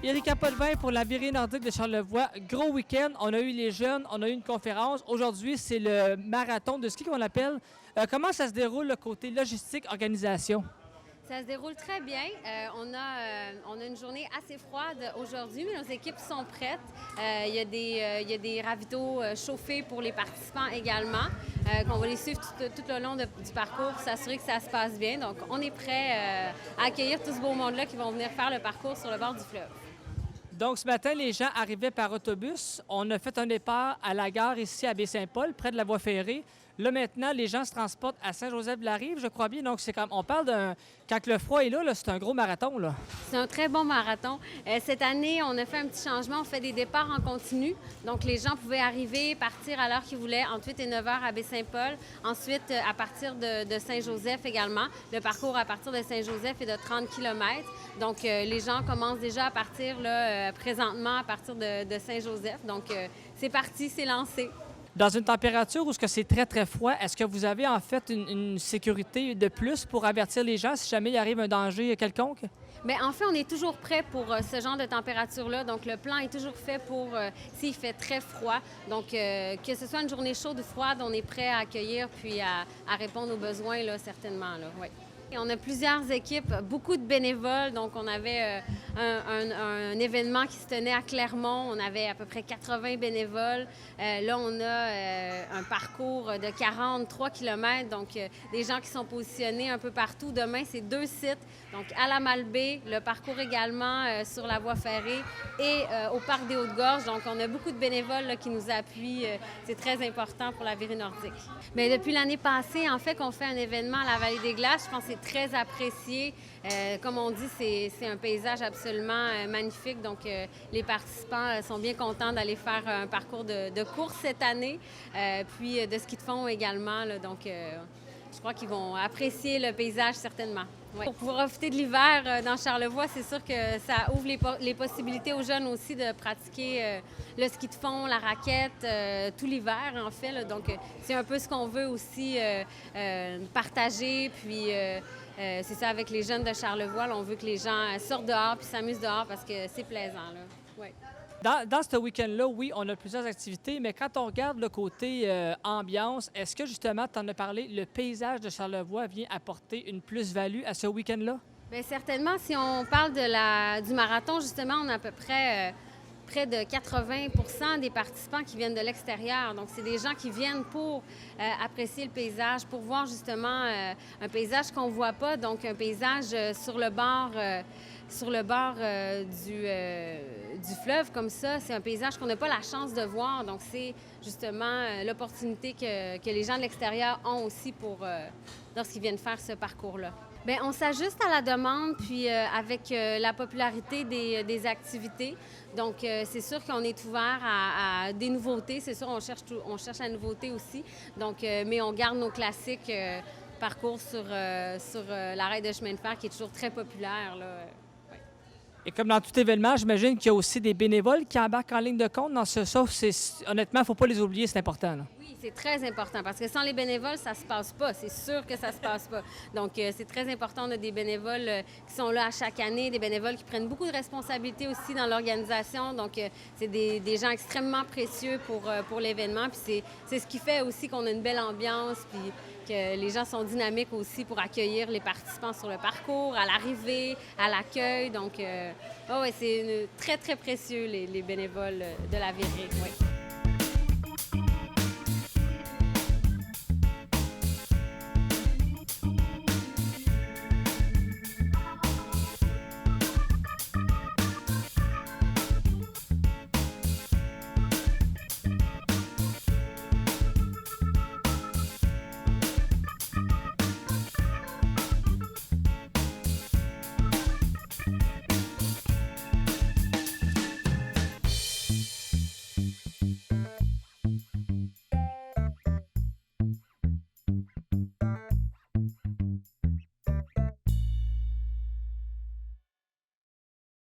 Erika Potvin pour la virée nordique de Charlevoix. Gros week-end, on a eu les jeunes, on a eu une conférence. Aujourd'hui, c'est le marathon de ski qu'on appelle. Comment ça se déroule le côté logistique, organisation? Ça se déroule très bien. On a une journée assez froide aujourd'hui, mais nos équipes sont prêtes. Il y a des ravitaux chauffés pour les participants également, qu'on va les suivre tout le long du parcours pour s'assurer que ça se passe bien. Donc, on est prêt à accueillir tout ce beau monde-là qui vont venir faire le parcours sur le bord du fleuve. Donc, ce matin, les gens arrivaient par autobus. On a fait un départ à la gare ici à Baie-Saint-Paul, près de la voie ferrée. Là, maintenant, les gens se transportent à Saint-Joseph-de-la-Rive, je crois bien. Donc, c'est comme, on parle d'un... Quand le froid est là, c'est un gros marathon, là. C'est un très bon marathon. Cette année, on a fait un petit changement. On fait des départs en continu. Donc, les gens pouvaient arriver, partir à l'heure qu'ils voulaient, entre 8 et 9 heures à Baie-Saint-Paul. Ensuite, à partir de Saint-Joseph également. Le parcours à partir de Saint-Joseph est de 30 km. Donc, les gens commencent déjà à partir là, présentement à partir de Saint-Joseph. Donc, c'est parti, c'est lancé. Dans une température où c'est très, très froid, est-ce que vous avez en fait une sécurité de plus pour avertir les gens si jamais il arrive un danger quelconque? Bien, en fait, on est toujours prêt pour ce genre de température-là. Donc, le plan est toujours fait pour s'il fait très froid. Donc, que ce soit une journée chaude ou froide, on est prêt à accueillir puis à répondre aux besoins, là, certainement. Là, oui. Et on a plusieurs équipes, beaucoup de bénévoles. Donc, on avait un événement qui se tenait à Clermont. On avait à peu près 80 bénévoles. Là, on a un parcours de 43 km. Donc, des gens qui sont positionnés un peu partout. Demain, c'est 2 sites. Donc, à la Malbaie, le parcours également sur la voie ferrée et au Parc des Hautes-Gorges. Donc, on a beaucoup de bénévoles là, qui nous appuient. C'est très important pour la virée nordique. Bien, depuis l'année passée, en fait, qu'on fait un événement à la Vallée des Glaces, je pense que c'est très apprécié. Comme on dit, c'est un paysage absolument magnifique. Donc, les participants sont bien contents d'aller faire un parcours de course cette année, puis de ski de fond également. Là, donc, je crois qu'ils vont apprécier le paysage certainement. Ouais. Pour pouvoir profiter de l'hiver dans Charlevoix, c'est sûr que ça ouvre les possibilités aux jeunes aussi de pratiquer le ski de fond, la raquette, tout l'hiver en fait. Là. Donc, c'est un peu ce qu'on veut aussi partager. Puis, c'est ça avec les jeunes de Charlevoix. Là, on veut que les gens sortent dehors puis s'amusent dehors parce que c'est plaisant. Là. Ouais. Dans ce week-end-là, oui, on a plusieurs activités, mais quand on regarde le côté ambiance, est-ce que justement, tu en as parlé, le paysage de Charlevoix vient apporter une plus-value à ce week-end-là? Bien, certainement, si on parle du marathon, justement, on a à peu près près de 80 des participants qui viennent de l'extérieur. Donc, c'est des gens qui viennent pour apprécier le paysage, pour voir justement un paysage qu'on ne voit pas, donc un paysage sur le bord du fleuve comme ça. C'est un paysage qu'on n'a pas la chance de voir. Donc, c'est justement l'opportunité que les gens de l'extérieur ont aussi lorsqu'ils viennent faire ce parcours-là. Bien, on s'ajuste à la demande, puis avec la popularité des activités. Donc, c'est sûr qu'on est ouvert à des nouveautés. C'est sûr, on cherche la nouveauté aussi. Donc, mais on garde nos classiques parcours sur l'arrêt de chemin de fer qui est toujours très populaire, là. Et comme dans tout événement, j'imagine qu'il y a aussi des bénévoles qui embarquent en ligne de compte dans ce sauf. Honnêtement, il ne faut pas les oublier, c'est important. Là. Oui, c'est très important parce que sans les bénévoles, ça ne se passe pas. C'est sûr que ça ne se passe pas. Donc, c'est très important. On a des bénévoles qui sont là à chaque année, des bénévoles qui prennent beaucoup de responsabilités aussi dans l'organisation. Donc, c'est des gens extrêmement précieux pour l'événement. Puis c'est ce qui fait aussi qu'on a une belle ambiance, puis que les gens sont dynamiques aussi pour accueillir les participants sur le parcours, à l'arrivée, à l'accueil. Donc, ouais, c'est très, très précieux, les bénévoles de la virée. Oui.